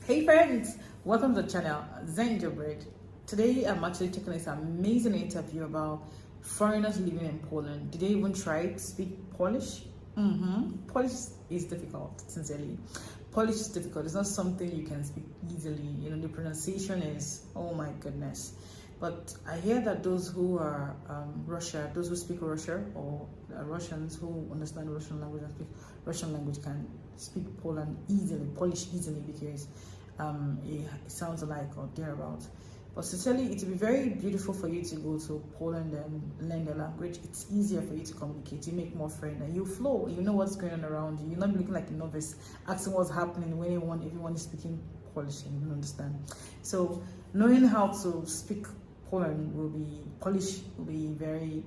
Hey friends, welcome to the channel Zenjobred. Today I'm actually taking this amazing interview about foreigners living in Poland. Did they even try to speak Polish? Polish is difficult, sincerely. Polish is difficult. It's not something you can speak easily. You know, the pronunciation is, oh my goodness. But I hear that those who are those who speak Russia or Russians who understand Russian language and speak Russian language can speak Polish easily because it sounds alike or thereabouts. But sincerely, it will be very beautiful for you to go to Poland and learn the language. It's easier for you to communicate. You make more friends and you flow. You know what's going on around you. You're not looking like a novice, asking what's happening when everyone is speaking Polish and you don't understand. So knowing how to speak Polish will be very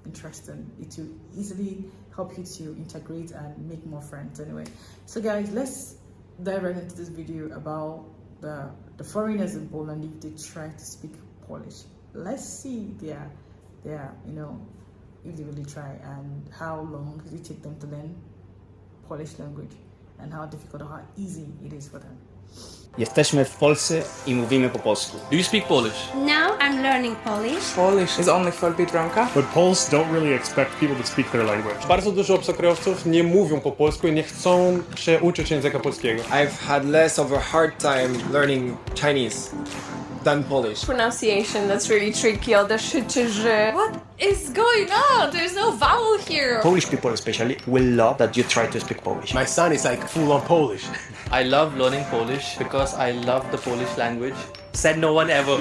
interesting. It will easily help you to integrate and make more friends anyway. So guys, let's dive right into this video about the foreigners in Poland if they try to speak Polish. Let's see their if they really try and how long does it take them to learn Polish language and how difficult or how easy it is for them. Jesteśmy w Polsce I mówimy po polsku. Do you speak Polish? Now I'm learning Polish. Polish is only for Biedronka. But Poles don't really expect people to speak their language. Bardzo dużo obcokrajowców nie mówią po polsku i nie chcą się uczyć języka polskiego. I've had less of a hard time learning Chinese than Polish. Pronunciation, that's really tricky. All the sh. What is going on? There's no vowel here. Polish people especially will love that you try to speak Polish. My son is like full on Polish. I love learning Polish because I love the Polish language. Said no one ever.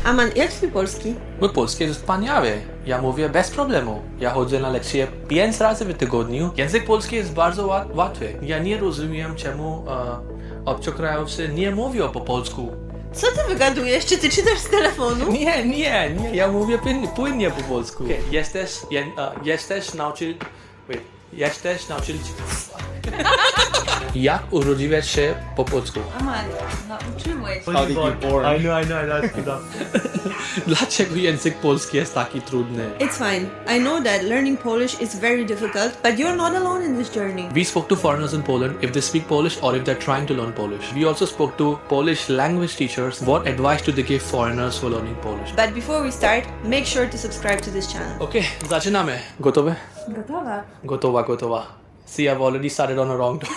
Aman, jak twój polski? Mój polski jest wspaniały. Ja mówię bez problemu. Ja chodzę na lekcje 5 razy w tygodniu. Język polski jest bardzo łatwy. Ja nie rozumiem, czemu obcokrajowcy nie mówią po polsku. Co ty wygadujesz? Czy ty czytasz z telefonu? Nie. Ja mówię płynnie po polsku. Okay. Jesteś nauczyciel. Jak urodziłeś się po polsku? Aman, nauczyłeś. How did you born? I know. Dlaczego język polski jest taki trudny? It's fine. I know that learning Polish is very difficult, but you're not alone in this journey. We spoke to foreigners in Poland if they speak Polish or if they're trying to learn Polish. We also spoke to Polish language teachers. What advice do they give foreigners for learning Polish? But before we start, make sure to subscribe to this channel. Okay, zaczynamy. Gotowe? Gotowa. See, I've already started on a wrong note.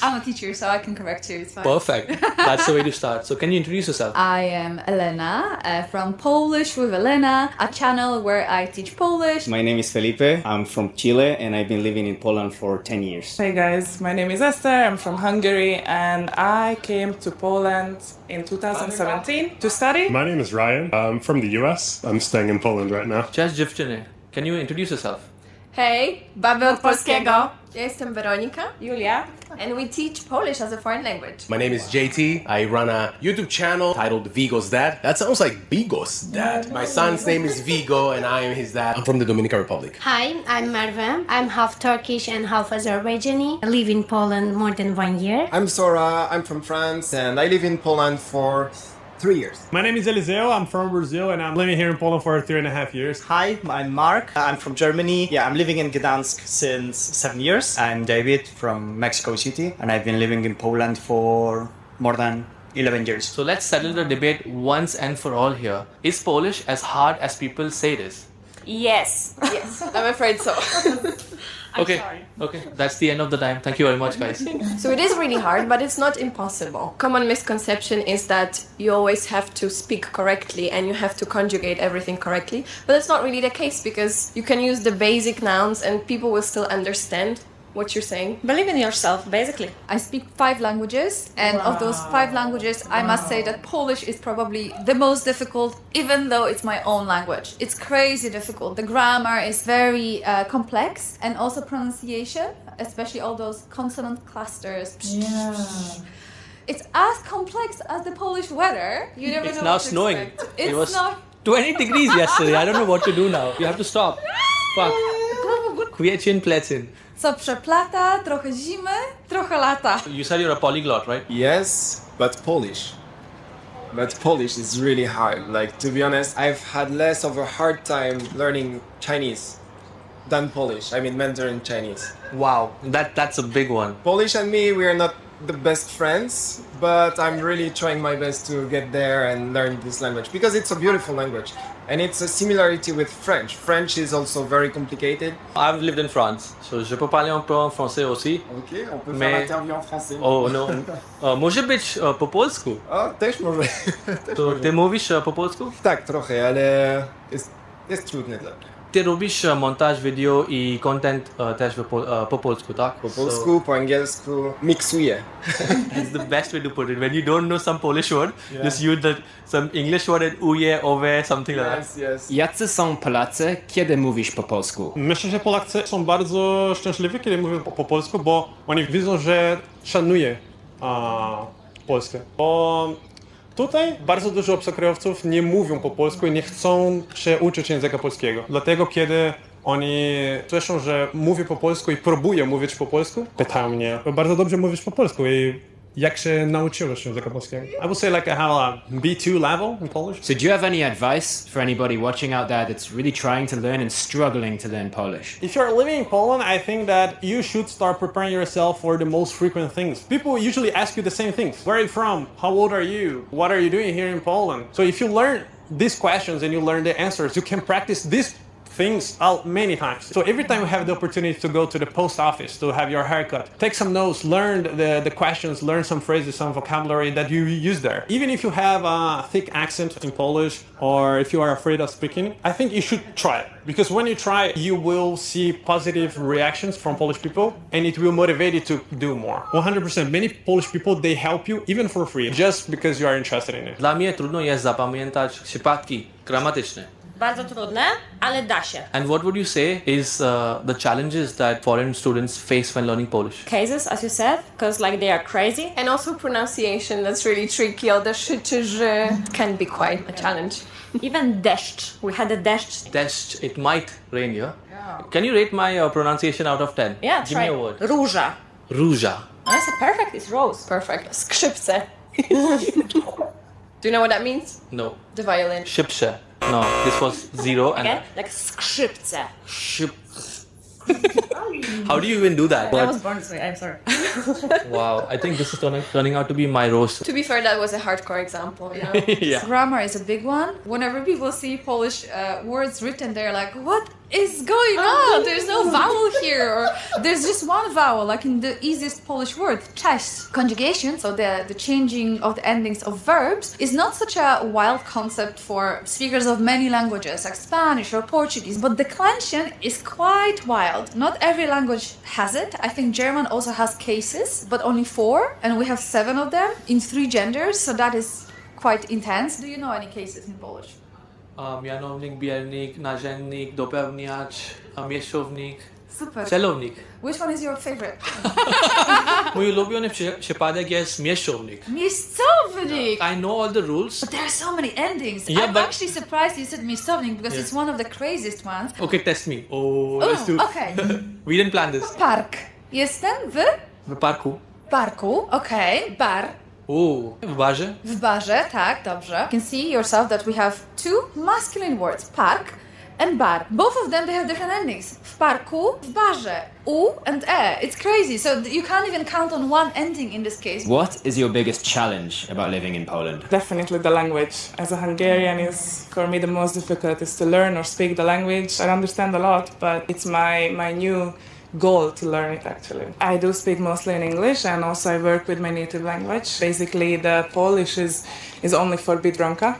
I'm a teacher, so I can correct you. It's fine. Perfect. That's the way to start. So can you introduce yourself? I am Elena from Polish with Elena, a channel where I teach Polish. My name is Felipe. I'm from Chile and I've been living in Poland for 10 years. Hey guys, my name is Esther. I'm from Hungary and I came to Poland in 2017 to study. My name is Ryan. I'm from the US. I'm staying in Poland right now. Cześć dziewczyny. Can you introduce yourself? Hej, baby od polskiego. Ja jestem Weronika. Julia. And we teach Polish as a foreign language. My name is JT. I run a YouTube channel titled Vigo's Dad. That sounds like Bigos' dad. My son's name is Vigo and I am his dad. I'm from the Dominican Republic. Hi, I'm Merve. I'm half Turkish and half Azerbaijani. I live in Poland more than 1 year. I'm Sora, I'm from France and I live in Poland for 3 years. My name is Eliseo, I'm from Brazil and I'm living here in Poland for 3.5 years. Hi, I'm Mark, I'm from Germany. Yeah, I'm living in Gdansk since 7 years. I'm David from Mexico City and I've been living in Poland for more than 11 years. So let's settle the debate once and for all here. Is Polish as hard as people say it is? Yes, I'm afraid so. Okay, that's the end of the time. Thank you very much, guys. So it is really hard, but it's not impossible. Common misconception is that you always have to speak correctly and you have to conjugate everything correctly. But that's not really the case because you can use the basic nouns and people will still understand what you're saying. Believe in yourself, basically. I speak 5 languages, and of those 5 languages, I must say that Polish is probably the most difficult, even though it's my own language. It's crazy difficult. The grammar is very complex, and also pronunciation, especially all those consonant clusters. Yeah. It's as complex as the Polish weather. You never It's know now what to snowing. expect. It It's was not 20 degrees yesterday. I don't know what to do now. You have to stop. Fuck. Kwiecień, plecyn. co przeplata, trochę zimy, trochę lata. You said you're a polyglot, right? Yes, but Polish. But Polish is really hard. Like, to be honest, I've had less of a hard time learning Chinese than Polish. I mean Mandarin Chinese. Wow, that's a big one. Polish and me, we are not the best friends, but I'm really trying my best to get there and learn this language because it's a beautiful language. And it's a similarity with French. French is also very complicated. I've lived in France, so je peux parler un peu en français aussi. Ok, on peut Mais- faire l'interview en français. Oh no. Może być po polsku. O, też może. To ty mówisz po polsku? Tak, trochę, ale jest trudne dla mnie. Ty robisz montaż video i content też po polsku, tak? Po polsku, po angielsku, miksuję. That's the best way to put it. When you don't know some Polish word, just use some English word and uje, owe, something like that. Yes, yes. Jacy są Polacy, kiedy mówisz po polsku? Myślę, że Polacy są bardzo szczęśliwi, kiedy mówią po polsku, bo oni widzą, że szanuję Polskę. Bo tutaj bardzo dużo obcokrajowców nie mówią po polsku i nie chcą się uczyć języka polskiego. Dlatego kiedy oni słyszą, że mówię po polsku i próbuję mówić po polsku, pytają mnie, bardzo dobrze mówisz po polsku i jak się nauczyłeś języka polskiego? I would say like I have a B2 level in Polish. So do you have any advice for anybody watching out there that's really trying to learn and struggling to learn Polish? If you're living in Poland, I think that you should start preparing yourself for the most frequent things. People usually ask you the same things. Where are you from? How old are you? What are you doing here in Poland? So if you learn these questions and you learn the answers, you can practice these things out many times. So every time you have the opportunity to go to the post office to have your haircut, take some notes, learn the questions, learn some phrases, some vocabulary that you use there. Even if you have a thick accent in Polish or if you are afraid of speaking, I think you should try it. Because when you try, you will see positive reactions from Polish people and it will motivate you to do more. 100%. Many Polish people, they help you even for free, just because you are interested in it. Dla mnie trudno jest zapamiętać przypadki gramatyczne. Bardzo trudne, ale da się. And what would you say is the challenges that foreign students face when learning Polish? Cases, as you said, because like they are crazy. And also pronunciation, that's really tricky. Or the sh to ż can be quite a challenge. Even deszcz. We had a deszcz. Deszcz, it might rain here. Can you rate my pronunciation out of 10? Yeah, Give me a word. Róża. Róża. That's a perfect, it's rose. Perfect. Skrzypce. Do you know what that means? No. The violin. Szybsze. No, this was 0 and... Okay, like skrzypce. How do you even do that? I was born this way, I'm sorry. Wow, I think this is turning out to be my roast. To be fair, that was a hardcore example, you know? Yeah. Grammar is a big one. Whenever people see Polish words written, they're like, what is going on? There's no vowel here. Or there's just one vowel, like in the easiest Polish word, cześć. Conjugation, so the changing of the endings of verbs, is not such a wild concept for speakers of many languages, like Spanish or Portuguese, but declension is quite wild. Not every language has it. I think German also has cases, but only 4, and we have 7 of them in 3 genders, so that is quite intense. Do you know any cases in Polish? Mianownik, biernik, narzędnik, dopełniacz, mieszownik, Super. celownik. Which one is your favorite? Mój ulubiony przypadek jest mieszownik. Miejscownik! I know all the rules. But there are so many endings. Yeah, I'm but- actually surprised you said miejscownik because Yeah. it's one of the craziest ones. Okay, test me. Oh, let's do. Okay. We didn't plan this. Park. Jestem W parku. parku. Okay. Bar. W barze. W barze, tak, dobrze. You can see yourself that we have 2 masculine words, park and bar. Both of them, they have different endings. W parku, w barze. U and e. It's crazy. So you can't even count on one ending in this case. What is your biggest challenge about living in Poland? Definitely the language. As a Hungarian, is for me the most difficult is to learn or speak the language. I understand a lot, but it's my new goal to learn it actually. I do speak mostly in English and also I work with my native language. Basically the Polish is only for Biedronka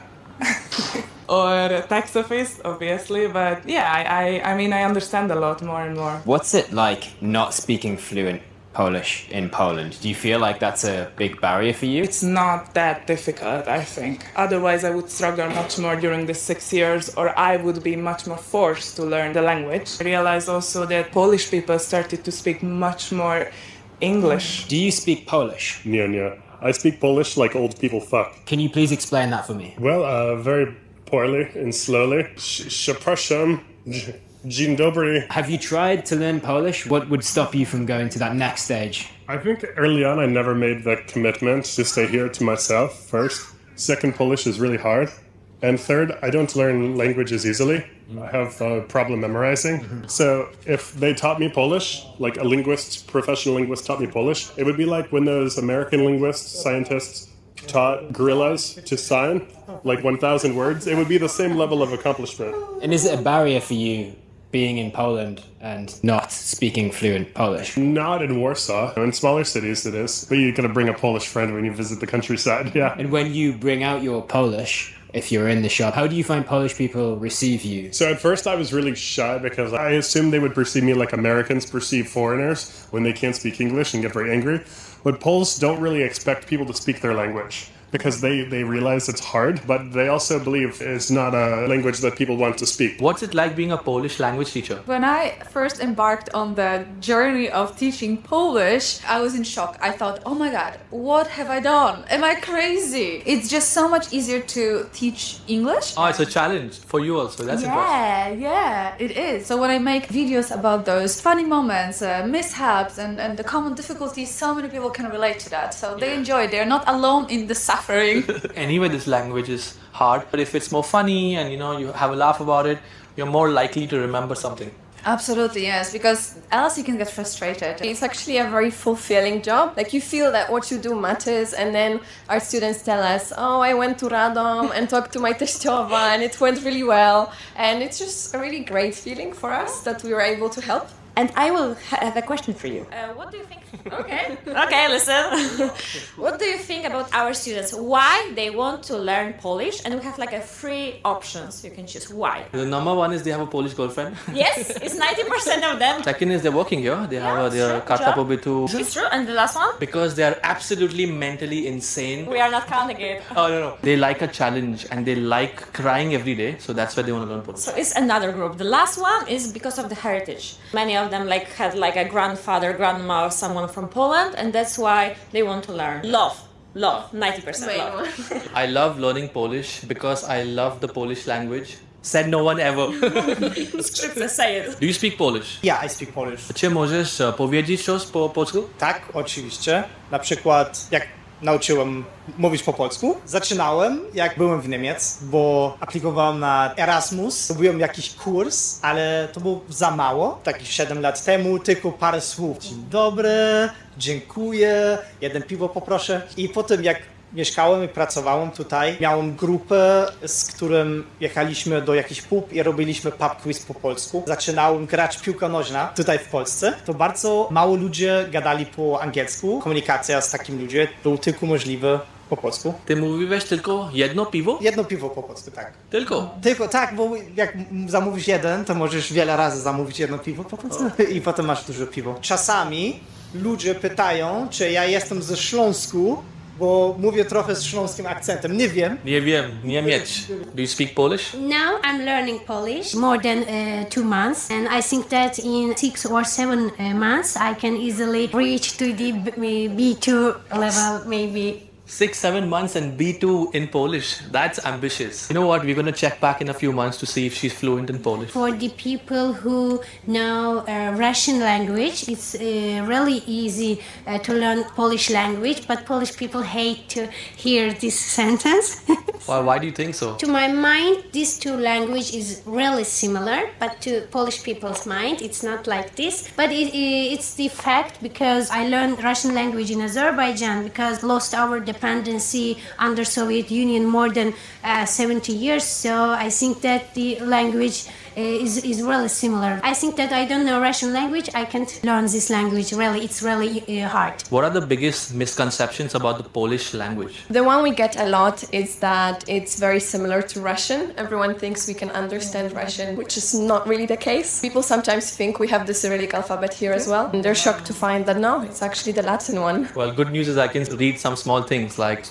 or tax office obviously, but yeah, I mean I understand a lot more and more. What's it like not speaking fluent Polish in Poland? Do you feel like that's a big barrier for you? It's not that difficult, I think. Otherwise, I would struggle much more during the 6 years, or I would be much more forced to learn the language. I realized also that Polish people started to speak much more English. Do you speak Polish? Yeah. I speak Polish like old people fuck. Can you please explain that for me? Well, very poorly and slowly. Przepraszam. Dzień dobry. Have you tried to learn Polish? What would stop you from going to that next stage? I think early on I never made the commitment to stay here to myself first. Second, Polish is really hard. And third, I don't learn languages easily. I have a problem memorizing. So if they taught me Polish, like a linguist, professional linguist taught me Polish, it would be like when those American linguists, scientists taught gorillas to sign, like 1,000 words. It would be the same level of accomplishment. And is it a barrier for you being in Poland and not speaking fluent Polish? Not in Warsaw. In smaller cities it is. But you gotta bring a Polish friend when you visit the countryside, yeah. And when you bring out your Polish, if you're in the shop, how do you find Polish people receive you? So at first I was really shy because I assumed they would perceive me like Americans perceive foreigners when they can't speak English and get very angry. But Poles don't really expect people to speak their language because they realize it's hard, but they also believe it's not a language that people want to speak. What's it like being a Polish language teacher? When I first embarked on the journey of teaching Polish, I was in shock. I thought, oh my God, what have I done? Am I crazy? It's just so much easier to teach English. Oh, it's a challenge for you also. That's impressive. Yeah, it is. So when I make videos about those funny moments, mishaps, and the common difficulties, so many people can relate to that. So they enjoy it. They're not alone in the suffering. Anyway, this language is hard, but if it's more funny and you have a laugh about it, you're more likely to remember something. Absolutely, yes, because else you can get frustrated. It's actually a very fulfilling job. Like you feel that what you do matters, and then our students tell us, oh, I went to Radom and talked to my teściowa and it went really well. And it's just a really great feeling for us that we were able to help. And I will have a question for you. What do you think? Okay, listen. What do you think about our students? Why they want to learn Polish? And we have like a 3 options you can choose. Why? The number one is they have a Polish girlfriend. Yes, it's 90% of them. Second is they're working here. They have their karta pobytu. It's true. And the last one? Because they are absolutely mentally insane. We are not counting it. Oh, no. They like a challenge and they like crying every day. So that's why they want to learn Polish. So it's another group. The last one is because of the heritage. Many of them had a grandfather, grandma, or someone from Poland, and that's why they want to learn. Love, 90% love. I love learning Polish because I love the Polish language. Said no one ever. Skrzypce, say it. Do you speak Polish? Yeah, I speak Polish. Czy możesz powiedzieć coś po polsku? Tak, oczywiście. Na przykład jak nauczyłem mówić po polsku. Zaczynałem, jak byłem w Niemiec, bo aplikowałem na Erasmus. Robiłem jakiś kurs, ale to było za mało. Takich 7 lat temu, tylko parę słów. Dzień dobry, dziękuję, 1 piwo poproszę. I potem jak mieszkałem i pracowałem tutaj, miałem grupę, z którym jechaliśmy do jakichś pub i robiliśmy pub quiz po polsku. Zaczynałem grać w piłkę nożną tutaj w Polsce. To bardzo mało ludzie gadali po angielsku. Komunikacja z takim ludźmi była tylko możliwa po polsku. Ty mówiłeś tylko 1 piwo? 1 piwo po polsku, tak. Tylko? Tylko, tak, bo jak zamówisz 1, to możesz wiele razy zamówić 1 piwo po polsku i potem masz dużo piwo. Czasami ludzie pytają, czy ja jestem ze Śląsku, bo mówię trochę z śląskim akcentem. Nie wiem. Niemiec. Do you speak Polish? Now I'm learning Polish more than 2 months, and I think that in 6 or 7 months I can easily reach to the B2 level, maybe. 6-7 months and B2 in Polish. That's ambitious. You know what? We're going to check back in a few months to see if she's fluent in Polish. For the people who know Russian language, it's really easy to learn Polish language, but Polish people hate to hear this sentence. Why do you think so? To my mind, these 2 languages is really similar, but to Polish people's mind, it's not like this. But it's the fact because I learned Russian language in Azerbaijan because lost our dependency under Soviet Union more than 70 years. So I think that the language is really similar. I think that I don't know Russian language. I can't learn this language. Really, it's really hard. What are the biggest misconceptions about the Polish language? The one we get a lot is that it's very similar to Russian. Everyone thinks we can understand Russian, which is not really the case. People sometimes think we have the Cyrillic alphabet here as well. And they're shocked to find that no, it's actually the Latin one. Well, good news is I can read some small things like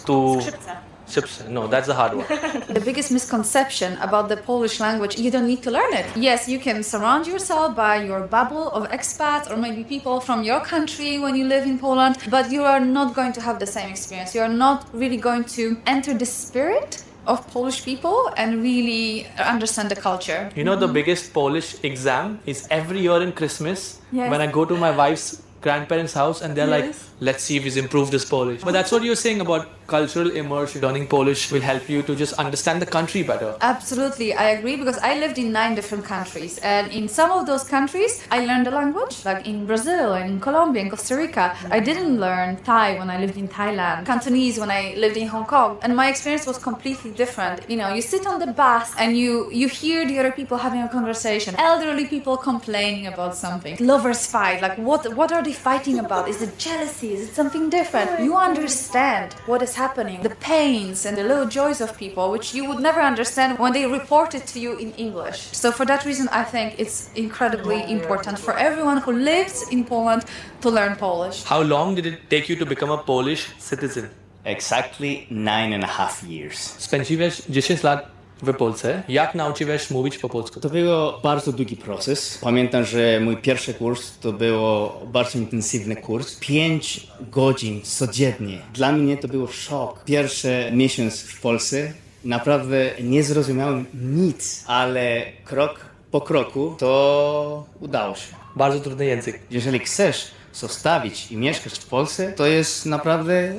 No, that's the hard one. The biggest misconception about the Polish language, you don't need to learn it. Yes, you can surround yourself by your bubble of expats or maybe people from your country when you live in Poland, but you are not going to have the same experience. You are not really going to enter the spirit of Polish people and really understand the culture. You know, the biggest Polish exam is every year in Christmas when I go to my wife's grandparents' house and they're like, let's see if he's improved his Polish. But that's what you're saying about cultural immersion. Learning Polish will help you to just understand the country better. Absolutely, I agree, because I lived in 9 different countries, and in some of those countries I learned the language, like in Brazil and in Colombia and Costa Rica. I didn't learn Thai when I lived in Thailand, Cantonese when I lived in Hong Kong, and my experience was completely different. You know, you sit on the bus and you hear the other people having a conversation, elderly people complaining about something, lovers fight, like what are they fighting about? Is it jealousy? Is it something different? You understand what is happening, the pains and the little joys of people, which you would never understand when they report it to you in English. So for that reason, I think it's incredibly important for everyone who lives in Poland to learn Polish. How long did it take you to become a Polish citizen? Exactly 9.5 years. Spędziłeś 10 lat w Polsce. Jak nauczyłeś mówić po polsku? To był bardzo długi proces. Pamiętam, że mój pierwszy kurs to był bardzo intensywny kurs. 5 godzin codziennie. Dla mnie to był szok. Pierwszy miesiąc w Polsce naprawdę nie zrozumiałem nic, ale krok po kroku to udało się. Bardzo trudny język. Jeżeli chcesz zostawić i mieszkać w Polsce, to jest naprawdę,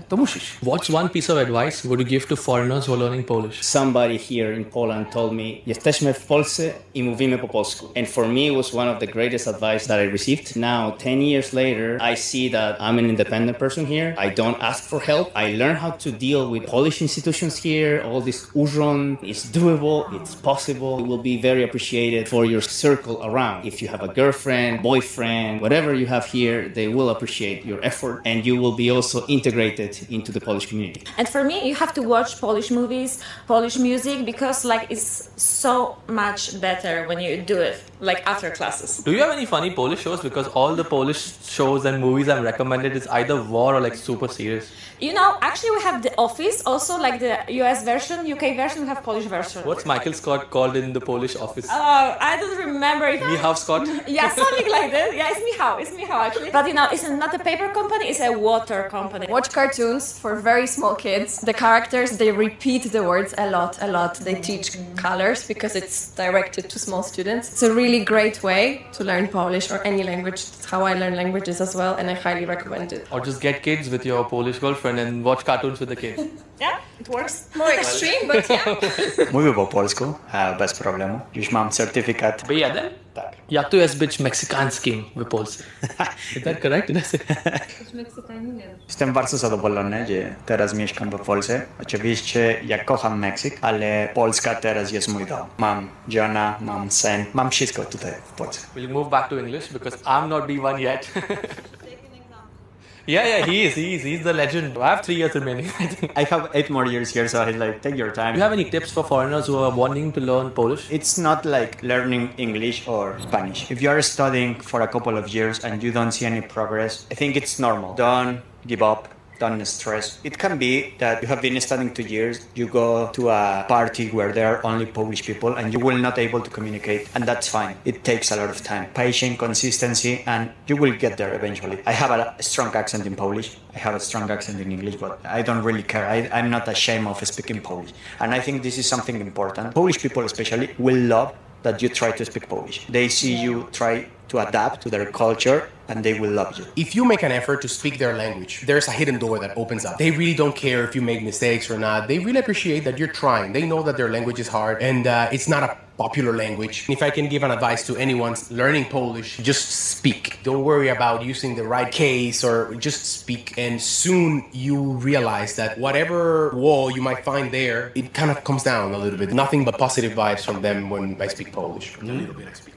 to musisz. What's one piece of advice would you give to foreigners who are learning Polish? Somebody here in Poland told me, jesteśmy w Polsce i mówimy po polsku. And for me it was one of the greatest advice that I received. Now, 10 years later, I see that I'm an independent person here. I don't ask for help. I learn how to deal with Polish institutions here. All this urząd is doable, it's possible. It will be very appreciated for your circle around. If you have a girlfriend, boyfriend, whatever you have here, they will appreciate your effort, and you will be also integrated into the Polish community. And for me, you have to watch Polish movies, Polish music, because like it's so much better when you do it like after classes. Do you have any funny Polish shows? Because all the Polish shows and movies I've recommended is either war or like super serious. You know, actually we have The Office, also like the US version, UK version, we have Polish version. What's Michael Scott called in the Polish Office? Oh, I don't remember it. Michał Scott? Yeah, something like that. Yeah, it's Michał actually. But you know, it's not a paper company, it's a water company. Watch cartoons for very small kids. The characters, they repeat the words a lot. They teach colors because it's directed to small students. It's a really great way to learn Polish or any language. That's how I learn languages as well, and I highly recommend it. Or just get kids with your Polish girlfriend and watch cartoons with the kids. Yeah, it works. More extreme, but yeah. Mówię po polsku, bez problemu. Już mam certyfikat. B1? Tak. Jak to jest być meksykańskim w Polsce? Is that correct? Jestem bardzo zadowolony, że teraz mieszkam w Polsce. Oczywiście ja kocham Meksyk, ale Polska teraz jest mój dom. Mam żona, mam syn, mam wszystko tutaj w Polsce. Will you move back to English? Because I'm not B1 yet. Yeah, he's the legend. I have 3 years remaining, I think. I have 8 more years here, so I like, take your time. Do you have any tips for foreigners who are wanting to learn Polish? It's not like learning English or Spanish. If you are studying for a couple of years and you don't see any progress, I think it's normal. Don't give up. Don't stress. It can be that you have been studying 2 years, you go to a party where there are only Polish people and you will not able to communicate, and that's fine. It takes a lot of time, patience, consistency, and you will get there eventually. I have a strong accent in Polish. I have a strong accent in English, but I don't really care. I'm not ashamed of speaking Polish. And I think this is something important. Polish people especially will love that you try to speak Polish. They see you try to adapt to their culture, and they will love you. If you make an effort to speak their language, there's a hidden door that opens up. They really don't care if you make mistakes or not. They really appreciate that you're trying. They know that their language is hard and it's not a popular language. If I can give an advice to anyone learning Polish, just speak. Don't worry about using the right case, or just speak, and soon you realize that whatever wall you might find there, it kind of comes down a little bit. Nothing but positive vibes from them when I speak Polish. A little bit I speak.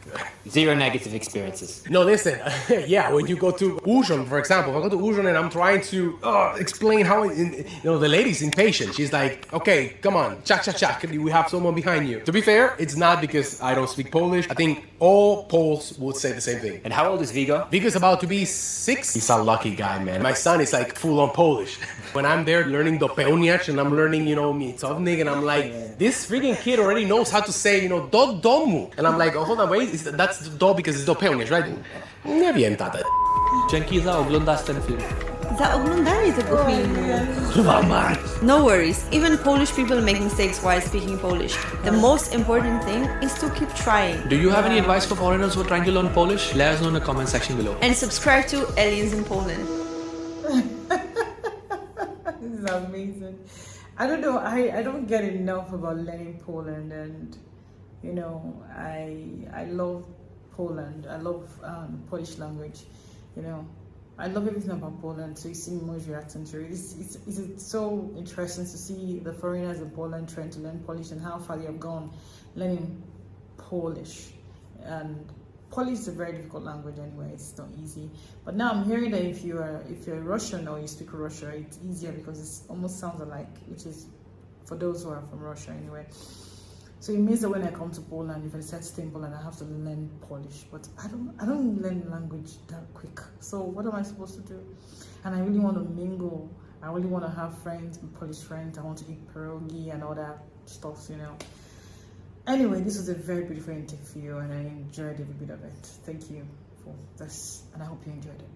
Zero negative experiences. No, listen. Yeah, when you go to Urząd, for example, if I go to Urząd and I'm trying to explain how, the lady's impatient. She's like, okay, come on, chak. We have someone behind you. To be fair, it's not because I don't speak Polish. I think all Poles would say the same thing. And how old is Vigo? Vigo's about to be 6. He's a lucky guy, man. My son is like full on Polish. When I'm there learning do pełniacz and I'm learning, miejscownik, and I'm like, this freaking kid already knows how to say, do domu. And I'm like, oh, hold on, wait, that's do because it's do pełniacz, right? Nie wiem, tata. Dzięki za oglądać ten film. Za oglądanie tego filmu. No worries, even Polish people make mistakes while speaking Polish. The most important thing is to keep trying. Do you have any advice for foreigners who are trying to learn Polish? Let us know in the comment section below. And subscribe to Aliens in Poland. amazing. I don't know. I don't get enough about learning Poland, and you know, I love Poland. I love Polish language. You know, I love everything about Poland. So you see Mo's reacting to it. It's so interesting to see the foreigners in Poland trying to learn Polish and how far they have gone learning Polish. And Polish is a very difficult language anyway. It's not easy. But now I'm hearing that if you're Russian or you speak Russian, it's easier because it almost sounds alike, which is for those who are from Russia anyway. So it means that when I come to Poland, if I decide to stay in Poland, I have to learn Polish. But I don't learn language that quick. So what am I supposed to do? And I really want to mingle. I really want to have friends, Polish friends. I want to eat pierogi and all that stuff, you know. Anyway, this was a very beautiful interview and I enjoyed every bit of it. Thank you for this and I hope you enjoyed it.